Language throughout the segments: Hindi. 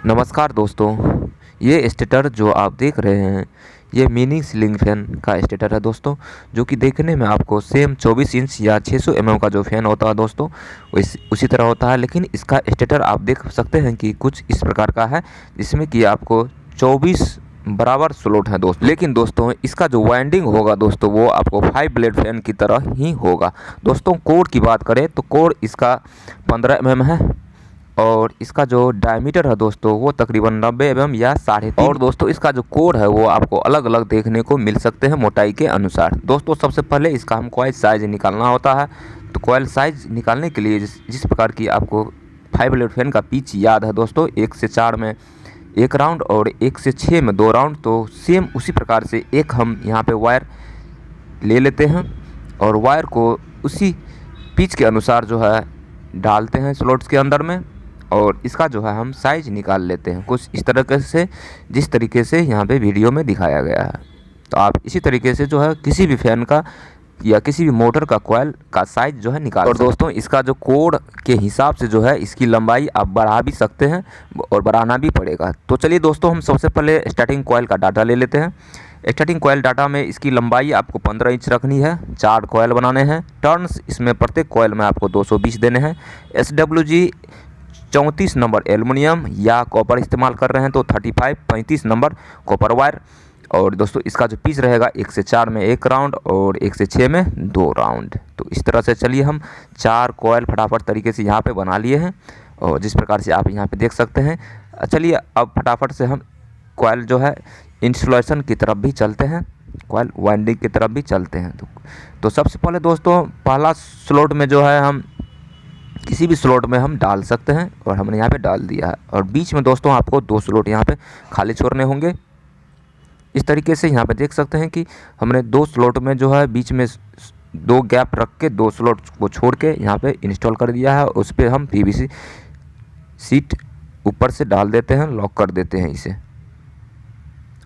नमस्कार दोस्तों, ये स्टेटर जो आप देख रहे हैं ये मिनी सीलिंग फैन का स्टेटर है दोस्तों, जो कि देखने में आपको सेम 24 इंच या 600 mm का जो फैन होता है दोस्तों उसी तरह होता है। लेकिन इसका स्टेटर आप देख सकते हैं कि कुछ इस प्रकार का है, जिसमें कि आपको 24 बराबर स्लॉट है दोस्तों। लेकिन दोस्तों इसका जो वाइंडिंग होगा दोस्तों वो आपको 5 ब्लेड फैन की तरह ही होगा दोस्तों। कोर की बात करें तो कोर इसका 15 mm है और इसका जो डायमीटर है दोस्तों वो तकरीबन 90 mm या 3.5। और दोस्तों इसका जो कोड है वो आपको अलग अलग देखने को मिल सकते हैं मोटाई के अनुसार। दोस्तों सबसे पहले इसका हम कॉइल साइज़ निकालना होता है, तो कॉइल साइज़ निकालने के लिए जिस प्रकार की आपको 5 ब्लेड फैन का पिच याद है दोस्तों, 1 से 4 में 1 राउंड और 1 से 6 में 2 राउंड, तो सेम उसी प्रकार से एक हम यहाँ पे वायर ले लेते हैं और वायर को उसी पिच के अनुसार जो है डालते हैं स्लॉट्स के अंदर में, और इसका जो है हम साइज़ निकाल लेते हैं कुछ इस तरीके से, जिस तरीके से यहाँ पे वीडियो में दिखाया गया है। तो आप इसी तरीके से जो है किसी भी फैन का या किसी भी मोटर का कॉइल का साइज़ जो है निकाल। और दोस्तों इसका जो कोड के हिसाब से जो है इसकी लंबाई आप बढ़ा भी सकते हैं और बढ़ाना भी पड़ेगा। तो चलिए दोस्तों हम सबसे पहले स्टार्टिंग कॉइल का डाटा ले लेते हैं। स्टार्टिंग कॉइल डाटा में इसकी लंबाई आपको 15 इंच रखनी है, 4 कॉइल बनाने हैं। टर्न्स इसमें प्रत्येक कॉइल में आपको 220 देने हैं। SWG 34 नंबर एल्युमिनियम या कॉपर इस्तेमाल कर रहे हैं तो 35 नंबर कॉपर वायर। और दोस्तों इसका जो पिच रहेगा 1 से 4 में 1 राउंड और 1 से 6 में 2 राउंड। तो इस तरह से चलिए हम 4 कॉइल फटाफट तरीके से यहाँ पे बना लिए हैं, और जिस प्रकार से आप यहाँ पे देख सकते हैं। चलिए अब फटाफट से हम कॉइल जो है इंस्टॉलेशन की तरफ भी चलते हैं, कॉइल वाइंडिंग की तरफ भी चलते हैं। तो सबसे पहले दोस्तों पहला स्लॉट में जो है हम किसी भी स्लॉट में हम डाल सकते हैं, और हमने यहाँ पे डाल दिया है। और बीच में दोस्तों आपको 2 स्लॉट यहाँ पे खाली छोड़ने होंगे। इस तरीके से यहाँ पे देख सकते हैं कि हमने 2 स्लॉट में जो है बीच में 2 गैप रख के 2 स्लॉट को छोड़ के यहाँ पे इंस्टॉल कर दिया है। उस पर हम PVC सीट ऊपर से डाल देते हैं, लॉक कर देते हैं इसे,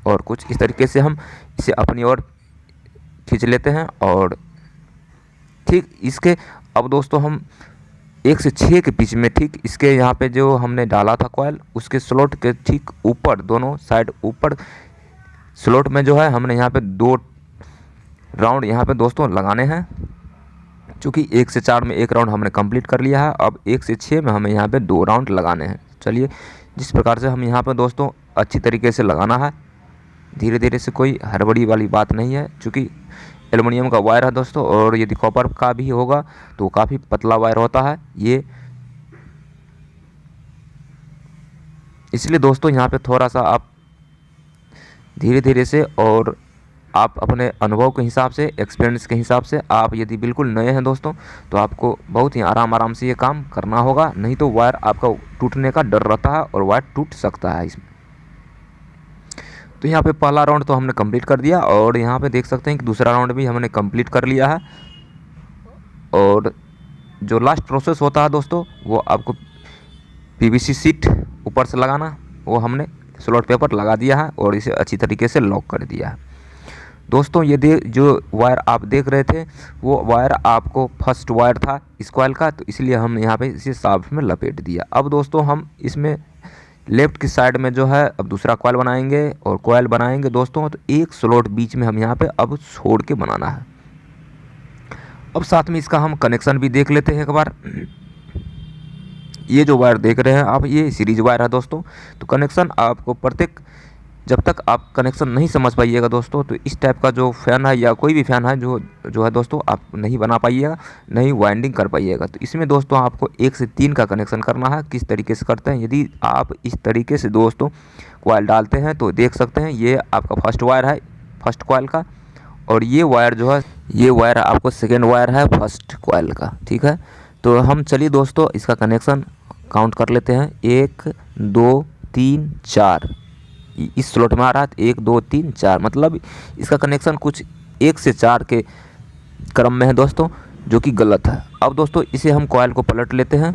और कुछ इस तरीके से हम इसे अपनी ओर खींच लेते हैं। और ठीक इसके अब दोस्तों हम 1 से 6 के बीच में ठीक इसके यहाँ पे जो हमने डाला था कॉइल उसके स्लॉट के ठीक ऊपर, दोनों साइड ऊपर स्लॉट में जो है हमने यहाँ पे 2 राउंड यहाँ पे दोस्तों लगाने हैं। चूँकि 1 से 4 में 1 राउंड हमने कंप्लीट कर लिया है, अब 1 से 6 में हमें यहाँ पे 2 राउंड लगाने हैं। चलिए जिस प्रकार से हम यहाँ पे दोस्तों अच्छी तरीके से लगाना है, धीरे धीरे से, कोई हड़बड़ी वाली बात नहीं है। चूँकि एल्युमिनियम का वायर है दोस्तों, और यदि कॉपर का भी होगा तो काफ़ी पतला वायर होता है ये, इसलिए दोस्तों यहाँ पे थोड़ा सा आप धीरे धीरे से, और आप अपने अनुभव के हिसाब से, एक्सपीरियंस के हिसाब से, आप यदि बिल्कुल नए हैं दोस्तों तो आपको बहुत ही आराम से ये काम करना होगा, नहीं तो वायर आपका टूटने का डर रहता है और वायर टूट सकता है इसमें। तो यहाँ पे पहला राउंड तो हमने कंप्लीट कर दिया, और यहाँ पे देख सकते हैं कि दूसरा राउंड भी हमने कंप्लीट कर लिया है। और जो लास्ट प्रोसेस होता है दोस्तों वो आपको PVC सीट ऊपर से लगाना, वो हमने स्लॉट पेपर लगा दिया है और इसे अच्छी तरीके से लॉक कर दिया है। दोस्तों ये जो वायर आप देख रहे थे वो वायर आपको फर्स्ट वायर था इस कॉइल का, तो इसलिए हम यहाँ पे इसे साफ में लपेट दिया। अब दोस्तों हम इसमें लेफ्ट की साइड में जो है अब दूसरा कॉइल बनाएंगे, और कॉइल बनाएंगे दोस्तों तो एक स्लॉट बीच में हम यहाँ पे अब छोड़ के बनाना है। अब साथ में इसका हम कनेक्शन भी देख लेते हैं एक बार। ये जो वायर देख रहे हैं आप, ये सीरीज वायर है दोस्तों। तो कनेक्शन आपको प्रत्येक, जब तक आप कनेक्शन नहीं समझ पाइएगा दोस्तों तो इस टाइप का जो फ़ैन है या कोई भी फ़ैन है जो है दोस्तों आप नहीं बना पाइएगा, नहीं वाइंडिंग कर पाइएगा। तो इसमें दोस्तों आपको 1 से 3 का कनेक्शन करना है। किस तरीके से करते हैं, यदि आप इस तरीके से दोस्तों कॉइल डालते हैं तो देख सकते हैं ये आपका फर्स्ट वायर है फर्स्ट कॉइल का, और ये वायर जो है ये वायर आपको सेकेंड वायर है फर्स्ट कॉइल का, ठीक है। तो हम चलिए दोस्तों इसका कनेक्शन काउंट कर लेते हैं। 1 2 3 4 इस स्लॉट में आ रहा है, 1 2 3 4, मतलब इसका कनेक्शन कुछ 1 से 4 के क्रम में है दोस्तों, जो कि गलत है। अब दोस्तों इसे हम कॉइल को पलट लेते हैं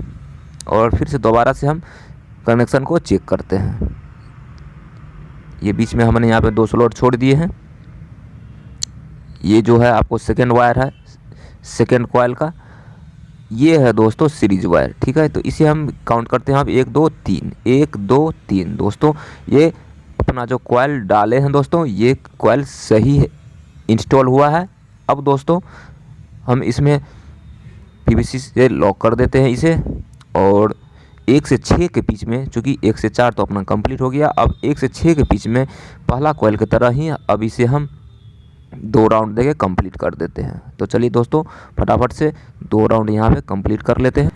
और फिर से दोबारा से हम कनेक्शन को चेक करते हैं। ये बीच में हमने यहाँ पे 2 स्लॉट छोड़ दिए हैं। ये जो है आपको सेकेंड वायर है सेकेंड कॉइल का, ये है दोस्तों सीरीज वायर, ठीक है। तो इसे हम काउंट करते हैं, अब 1 2 3, 1 2 3 दोस्तों। ये अपना जो कॉइल डाले हैं दोस्तों, ये कॉइल सही इंस्टॉल हुआ है। अब दोस्तों हम इसमें पीवीसी से लॉक कर देते हैं इसे, और 1 से 6 के बीच में, चूँकि 1 से 4 तो अपना कंप्लीट हो गया, अब 1 से 6 के बीच में पहला कॉइल की तरह ही अब इसे हम 2 राउंड देके कंप्लीट कर देते हैं। तो चलिए दोस्तों फटाफट से 2 राउंड यहाँ पे कंप्लीट कर लेते हैं।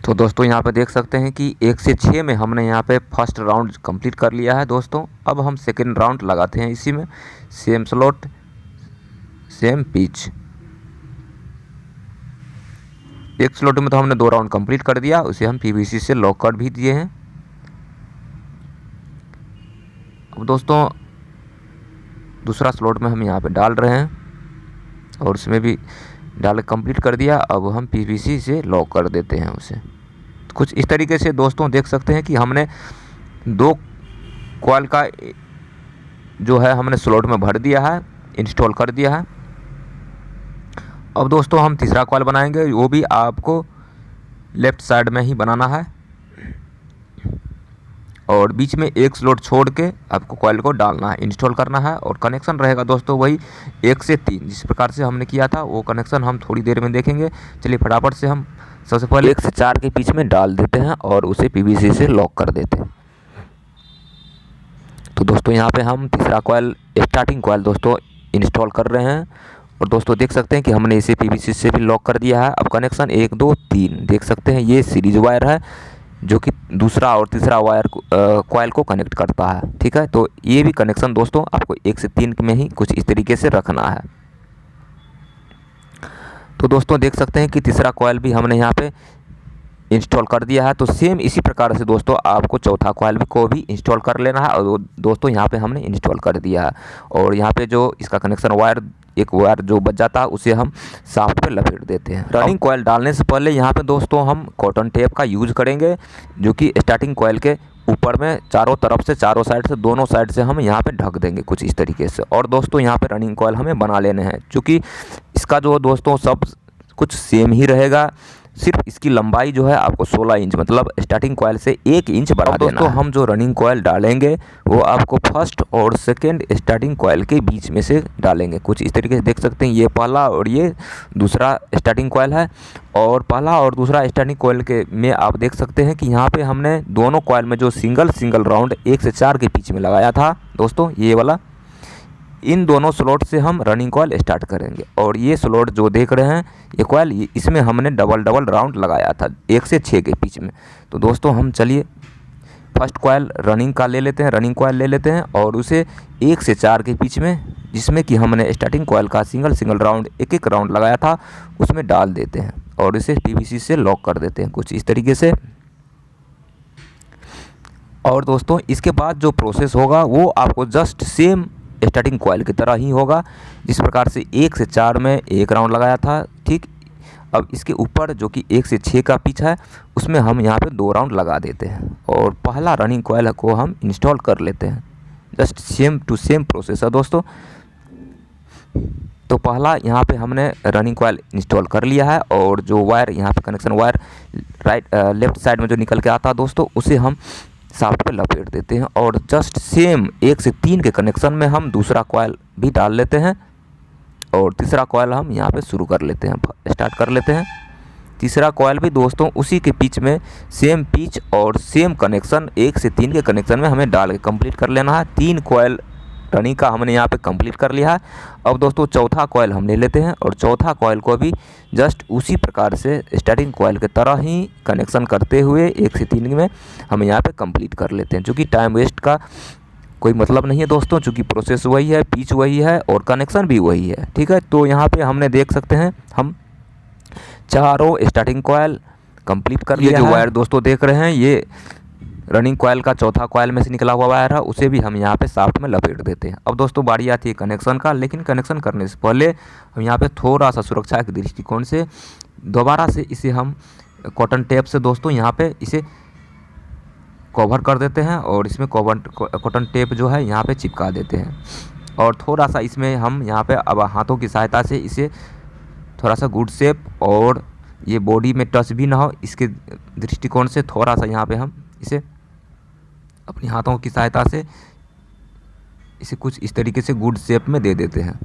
तो दोस्तों यहाँ पे देख सकते हैं कि 1 से 6 में हमने यहाँ पे फर्स्ट राउंड कंप्लीट कर लिया है दोस्तों। अब हम सेकेंड राउंड लगाते हैं इसी में, सेम स्लॉट सेम पिच। एक स्लॉट में तो हमने 2 राउंड कंप्लीट कर दिया, उसे हम पीवीसी से लॉक कर भी दिए हैं। अब दोस्तों दूसरा स्लॉट में हम यहाँ पे डाल रहे हैं, और उसमें भी डाल कंप्लीट कर दिया। अब हम पीवीसी से लॉक कर देते हैं उसे। कुछ इस तरीके से दोस्तों देख सकते हैं कि हमने 2 कॉइल का जो है हमने स्लॉट में भर दिया है, इंस्टॉल कर दिया है। अब दोस्तों हम तीसरा कॉइल बनाएंगे, वो भी आपको लेफ़्ट साइड में ही बनाना है, और बीच में एक स्लॉट छोड़ के आपको कॉइल को डालना है, इंस्टॉल करना है। और कनेक्शन रहेगा दोस्तों वही 1 से 3 जिस प्रकार से हमने किया था, वो कनेक्शन हम थोड़ी देर में देखेंगे। चलिए फटाफट से हम सबसे पहले 1 से 4 के बीच में डाल देते हैं और उसे पीवीसी से लॉक कर देते हैं। तो दोस्तों यहाँ पे हम तीसरा कॉइल, स्टार्टिंग कॉइल दोस्तों इंस्टॉल कर रहे हैं, और दोस्तों देख सकते हैं कि हमने इसे पीवीसी से भी लॉक कर दिया है। अब कनेक्शन 1 2 3 देख सकते हैं, ये सीरीज वायर है जो कि दूसरा और तीसरा वायर कॉइल को कनेक्ट करता है, ठीक है। तो ये भी कनेक्शन दोस्तों आपको 1 से 3 में ही कुछ इस तरीके से रखना है। तो दोस्तों देख सकते हैं कि तीसरा कॉइल भी हमने यहाँ पे इंस्टॉल कर दिया है। तो सेम इसी प्रकार से दोस्तों आपको चौथा कॉइल को भी इंस्टॉल कर लेना है, और दोस्तों यहाँ पे हमने इंस्टॉल कर दिया है। और यहाँ पे जो इसका कनेक्शन वायर, एक वायर जो बच जाता है, उसे हम शाफ्ट पे लपेट देते हैं। रनिंग कॉइल डालने से पहले यहाँ पे दोस्तों हम कॉटन टेप का यूज करेंगे, जो कि स्टार्टिंग कॉइल के ऊपर में चारों तरफ से, चारों साइड से, दोनों साइड से हम यहाँ पे ढक देंगे कुछ इस तरीके से। और दोस्तों यहाँ पे रनिंग कॉइल हमें बना लेने हैं, क्योंकि इसका जो दोस्तों सब कुछ सेम ही रहेगा, सिर्फ इसकी लंबाई जो है आपको 16 इंच, मतलब स्टार्टिंग कॉइल से 1 इंच बढ़ा देना है। दोस्तों हम जो रनिंग कॉइल डालेंगे वो आपको फर्स्ट और सेकंड स्टार्टिंग कॉइल के बीच में से डालेंगे, कुछ इस तरीके से देख सकते हैं। ये पहला और ये दूसरा स्टार्टिंग कॉइल है, और पहला और दूसरा स्टार्टिंग कॉइल के में आप देख सकते हैं कि यहाँ पे हमने दोनों कॉइल में जो सिंगल राउंड 1 से 4 के बीच में लगाया था दोस्तों, ये वाला, इन दोनों स्लॉट से हम रनिंग कॉइल स्टार्ट करेंगे। और ये स्लॉट जो देख रहे हैं ये कॉइल, इसमें हमने डबल राउंड लगाया था 1 से 6 के बीच में। तो दोस्तों हम चलिए फर्स्ट कॉइल रनिंग का ले लेते हैं, रनिंग कॉइल ले लेते हैं, और उसे 1 से 4 के बीच में, जिसमें कि हमने स्टार्टिंग कॉइल का सिंगल राउंड 1 राउंड लगाया था, उसमें डाल देते हैं और इसे पीवीसी से लॉक कर देते हैं कुछ इस तरीके से। और दोस्तों इसके बाद जो प्रोसेस होगा वो आपको जस्ट सेम स्टार्टिंग कॉइल की तरह ही होगा, जिस प्रकार से 1 से 4 में 1 राउंड लगाया था, ठीक। अब इसके ऊपर जो कि 1 से 6 का पिच है, उसमें हम यहाँ पे 2 राउंड लगा देते हैं, और पहला रनिंग कॉइल को हम इंस्टॉल कर लेते हैं। Just same to same process है दोस्तों। तो पहला यहाँ पे हमने रनिंग कॉइल इंस्टॉल कर लिया है, और जो वायर यहाँ पे कनेक्शन वायर लेफ्ट साइड में जो निकल के आता है दोस्तों, उसे हम शाफ्ट पे लपेट देते हैं, और जस्ट सेम 1 से 3 के कनेक्शन में हम दूसरा कॉइल भी डाल लेते हैं, और तीसरा कॉइल हम यहाँ पे शुरू कर लेते हैं, स्टार्ट कर लेते हैं। तीसरा कॉइल भी दोस्तों उसी के बीच में सेम पिच और सेम कनेक्शन 1 से 3 के कनेक्शन में हमें डाल के कंप्लीट कर लेना है। 3 कॉइल रनिंग का हमने यहाँ पे कंप्लीट कर लिया है। अब दोस्तों चौथा कॉइल हम ले लेते हैं, और चौथा कॉइल को भी जस्ट उसी प्रकार से स्टार्टिंग कॉइल की तरह ही कनेक्शन करते हुए 1 से 3 में हम यहाँ पे कंप्लीट कर लेते हैं, क्योंकि टाइम वेस्ट का कोई मतलब नहीं है दोस्तों, चूँकि प्रोसेस वही है, पिच वही है, और कनेक्शन भी वही है, ठीक है। तो यहाँ पे हमने देख सकते हैं हम चारों स्टार्टिंग कॉइल कंप्लीट कर लिया है। जो वायर दोस्तों देख रहे हैं ये रनिंग कॉइल का चौथा कॉइल में से निकला हुआ वायर है, उसे भी हम यहाँ पे शाफ्ट में लपेट देते हैं। अब दोस्तों बारी आती है कनेक्शन का, लेकिन कनेक्शन करने से पहले हम यहाँ पे थोड़ा सा सुरक्षा के दृष्टिकोण से दोबारा से इसे हम कॉटन टेप से दोस्तों यहाँ पे इसे कवर कर देते हैं, और इसमें कॉटन टेप जो है यहाँ पे चिपका देते हैं। और थोड़ा सा इसमें हम यहाँ पे अब हाथों की सहायता से इसे थोड़ा सा गुड शेप और ये बॉडी में टच भी ना हो इसके दृष्टिकोण से थोड़ा सा यहाँ पे हम इसे अपनी हाथों की सहायता से इसे कुछ इस तरीके से गुड शेप में दे देते हैं।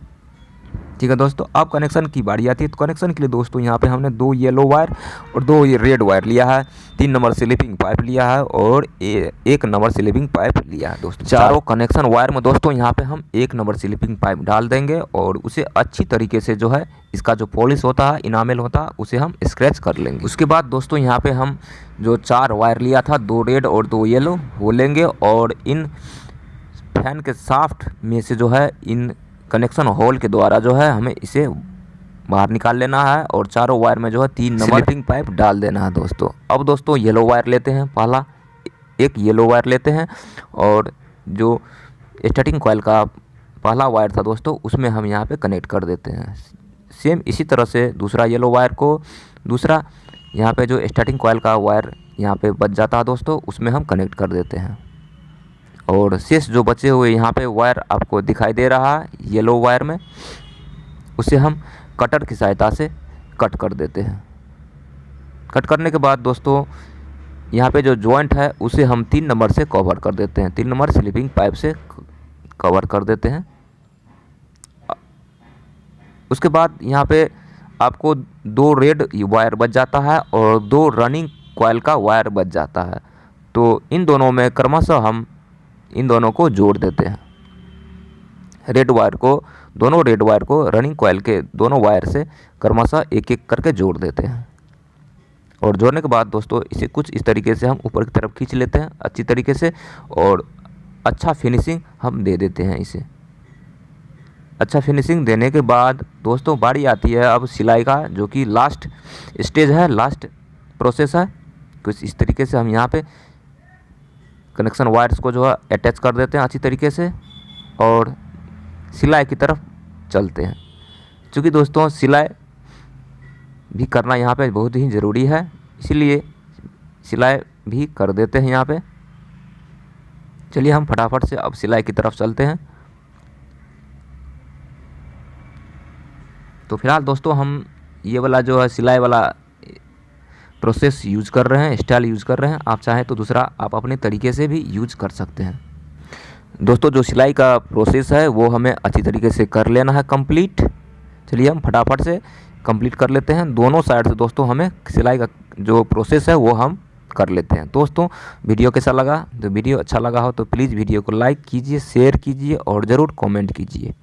ठीक है दोस्तों, अब कनेक्शन की बारी आती है। तो कनेक्शन के लिए दोस्तों यहाँ पे हमने 2 येलो वायर और 2 ये रेड वायर लिया है, 3 नंबर स्लीपिंग पाइप लिया है और 1 नंबर स्लीपिंग पाइप लिया है दोस्तों। चारों कनेक्शन वायर में दोस्तों यहाँ पे हम 1 नंबर स्लीपिंग पाइप डाल देंगे और उसे अच्छी तरीके से जो है इसका जो पॉलिश होता है, इनामेल होता है, उसे हम स्क्रैच कर लेंगे। उसके बाद दोस्तों यहाँ पे हम जो 4 वायर लिया था, 2 रेड और 2 येलो, वो लेंगे और इन फैन के शाफ्ट में से जो है इन कनेक्शन होल के द्वारा जो है हमें इसे बाहर निकाल लेना है और चारों वायर में जो है 3 नंबर स्लीपिंग पाइप डाल देना है दोस्तों। अब दोस्तों येलो वायर लेते हैं, पहला एक येलो वायर लेते हैं और जो स्टार्टिंग कॉइल का पहला वायर था दोस्तों उसमें हम यहाँ पे कनेक्ट कर देते हैं। सेम इसी तरह से दूसरा येलो वायर को दूसरा यहाँ पे जो स्टार्टिंग कॉइल का वायर यहाँ पे बच जाता है दोस्तों उसमें हम कनेक्ट कर देते हैं और शेष जो बचे हुए यहाँ पे वायर आपको दिखाई दे रहा है येलो वायर में, उसे हम कटर की सहायता से कट कर देते हैं। कट करने के बाद दोस्तों यहाँ पे जो जॉइंट है उसे हम 3 नंबर से कवर कर देते हैं, 3 नंबर स्लीपिंग पाइप से कवर कर देते हैं। उसके बाद यहाँ पे आपको 2 रेड वायर बच जाता है और 2 रनिंग कॉइल का वायर बच जाता है। तो इन दोनों में क्रमशः हम इन दोनों को जोड़ देते हैं। दोनों रेड वायर को रनिंग कॉइल के दोनों वायर से क्रमशः एक एक करके जोड़ देते हैं और जोड़ने के बाद दोस्तों इसे कुछ इस तरीके से हम ऊपर की तरफ खींच लेते हैं अच्छी तरीके से और अच्छा फिनिशिंग हम दे देते हैं इसे। अच्छा फिनिशिंग देने के बाद दोस्तों बारी आती है अब सिलाई का, जो कि लास्ट स्टेज है, लास्ट प्रोसेस है। कुछ इस तरीके से हम यहाँ पे कनेक्शन वायर्स को जो है अटैच कर देते हैं अच्छी तरीके से और सिलाई की तरफ चलते हैं। क्योंकि दोस्तों सिलाई भी करना यहाँ पे बहुत ही ज़रूरी है, इसीलिए सिलाई भी कर देते हैं यहाँ पे। चलिए हम फटाफट से अब सिलाई की तरफ चलते हैं। तो फिलहाल दोस्तों हम ये वाला जो है सिलाई वाला प्रोसेस यूज़ कर रहे हैं, स्टाइल यूज़ कर रहे हैं। आप चाहें तो दूसरा आप अपने तरीके से भी यूज कर सकते हैं। दोस्तों जो सिलाई का प्रोसेस है वो हमें अच्छी तरीके से कर लेना है कंप्लीट। चलिए हम फटाफट से कंप्लीट कर लेते हैं। दोनों साइड से दोस्तों हमें सिलाई का जो प्रोसेस है वो हम कर लेते हैं। दोस्तों वीडियो कैसा लगा? तो वीडियो अच्छा लगा हो तो प्लीज़ वीडियो को लाइक कीजिए, शेयर कीजिए और ज़रूर कमेंट कीजिए।